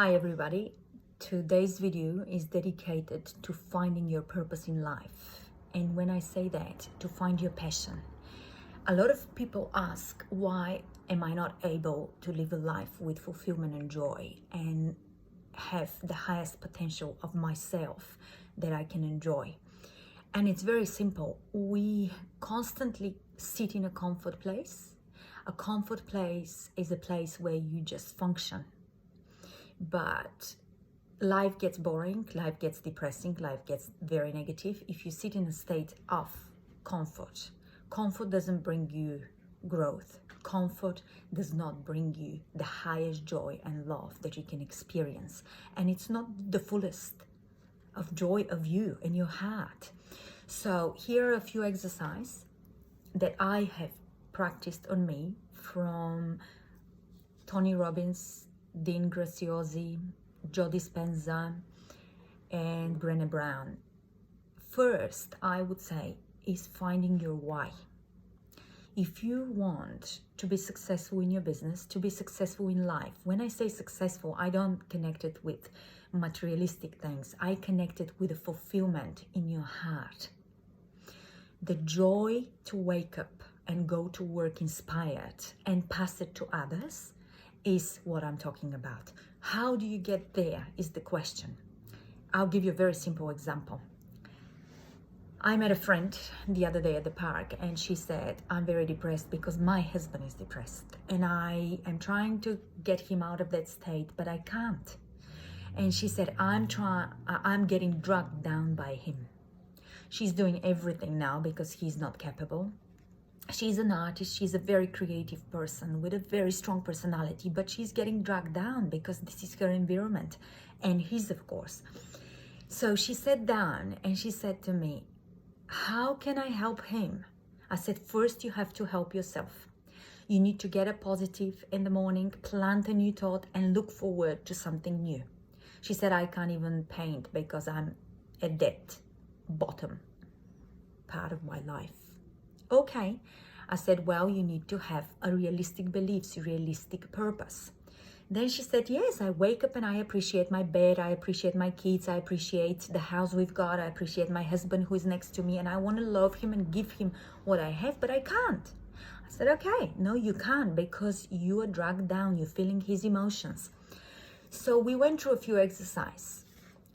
Hi everybody, today's video is dedicated to finding your purpose in life. And when I say that, to find your passion. A lot of people ask, why am I not able to live a life with fulfillment and joy and have the highest potential of myself that I can enjoy? And it's very simple. We constantly sit in a comfort place. A comfort place is a place where you just function. But life gets boring, life gets depressing, life gets very negative if you sit in a state of comfort. Comfort doesn't bring you growth. Comfort does not bring you the highest joy and love that you can experience. And it's not the fullest of joy of you in your heart. So here are a few exercises that I have practiced on me from Tony Robbins, Dean Graziosi, Joe Dispenza, and Brené Brown. First, I would say, is finding your why. If you want to be successful in your business, to be successful in life, when I say successful, I don't connect it with materialistic things. I connect it with a fulfillment in your heart. The joy to wake up and go to work inspired and pass it to others is what I'm talking about. How do you get there is the question. I'll give you a very simple example. I met a friend the other day at the park and she said, I'm very depressed because my husband is depressed and I am trying to get him out of that state, but I can't. And she said, I'm getting dragged down by him. She's doing everything now because he's not capable. She's an artist, she's a very creative person with a very strong personality, but she's getting dragged down because this is her environment and his, of course. So she sat down and she said to me, how can I help him? I said, first you have to help yourself. You need to get up positive in the morning, plant a new thought and look forward to something new. She said, I can't even paint because I'm at that bottom part of my life. Okay, I said, well, you need to have a realistic beliefs, realistic purpose. Then she said, yes, I wake up and I appreciate my bed, I appreciate my kids, I appreciate the house we've got, I appreciate my husband who is next to me, and I want to love him and give him what I have, but I can't. I said, okay, no, you can't because you are dragged down, you're feeling his emotions. So we went through a few exercises,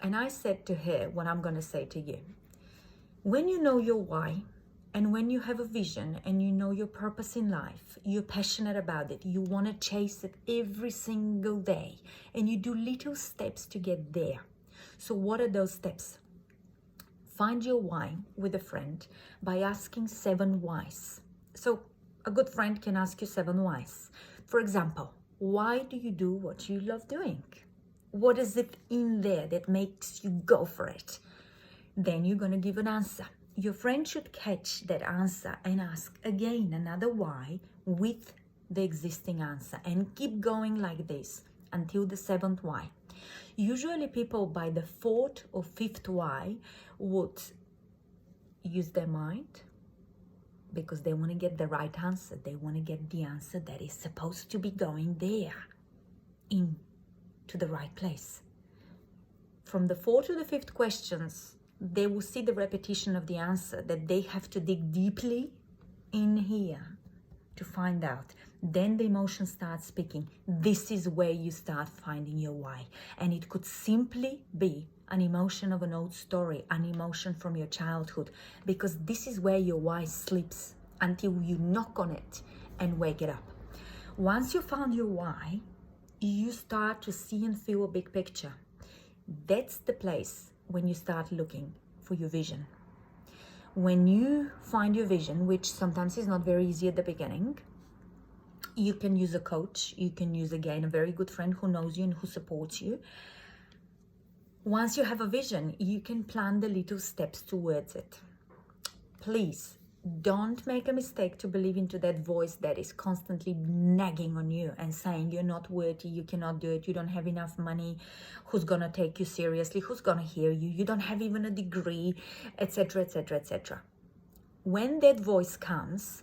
and I said to her what I'm going to say to you. When you know your why, and when you have a vision and you know your purpose in life, you're passionate about it, you want to chase it every single day, and you do little steps to get there. So what are those steps? Find your why with a friend by asking 7 whys. So a good friend can ask you 7 whys. For example, why do you do what you love doing? What is it in there that makes you go for it? Then you're going to give an answer. Your friend should catch that answer and ask again another why with the existing answer and keep going like this until the 7th why. Usually people by the 4th or 5th why would use their mind because they want to get the right answer. They want to get the answer that is supposed to be going there into the right place. From the 4th to the 5th questions, they will see the repetition of the answer that they have to dig deeply in here to find out. Then the emotion starts speaking. This is where you start finding your why. And it could simply be an emotion of an old story, an emotion from your childhood, because this is where your why sleeps until you knock on it and wake it up. Once you found your why, you start to see and feel a big picture. That's the place when you start looking for your vision. When you find your vision, which sometimes is not very easy at the beginning, you can use a coach, you can use again a very good friend who knows you and who supports you. Once you have a vision, you can plan the little steps towards it. Please don't make a mistake to believe into that voice that is constantly nagging on you and saying you're not worthy, you cannot do it, you don't have enough money, who's gonna take you seriously, who's gonna hear you, you don't have even a degree, etc, etc, etc. When that voice comes,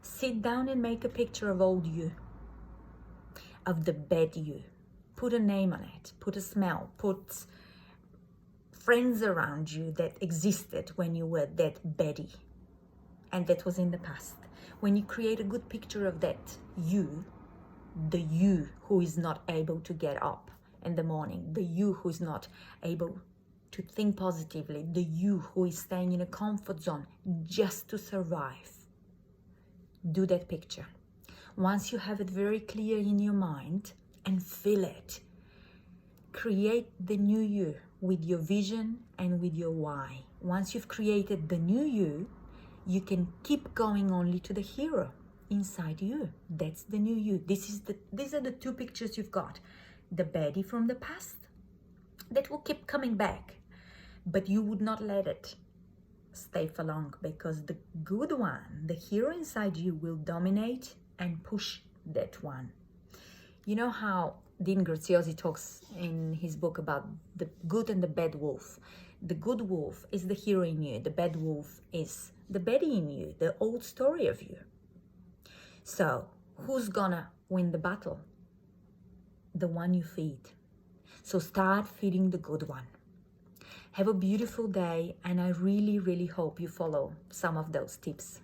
sit down and make a picture of old you, of the bad you. Put a name on it, put a smell, put friends around you that existed when you were that Betty, and that was in the past. When you create a good picture of that you, the you who is not able to get up in the morning, the you who is not able to think positively, the you who is staying in a comfort zone just to survive, do that picture. Once you have it very clear in your mind and feel it, create the new you with your vision and with your why. Once you've created the new you, you can keep going only to the hero inside you. That's the new you. These are the two pictures you've got. The Betty from the past that will keep coming back, but you would not let it stay for long, because the good one, the hero inside you, will dominate and push that one. You know how Dean Graziosi talks in his book about the good and the bad wolf. The good wolf is the hero in you. The bad wolf is the Betty in you, the old story of you. So who's gonna win the battle? The one you feed. So start feeding the good one. Have a beautiful day, and I really, really hope you follow some of those tips.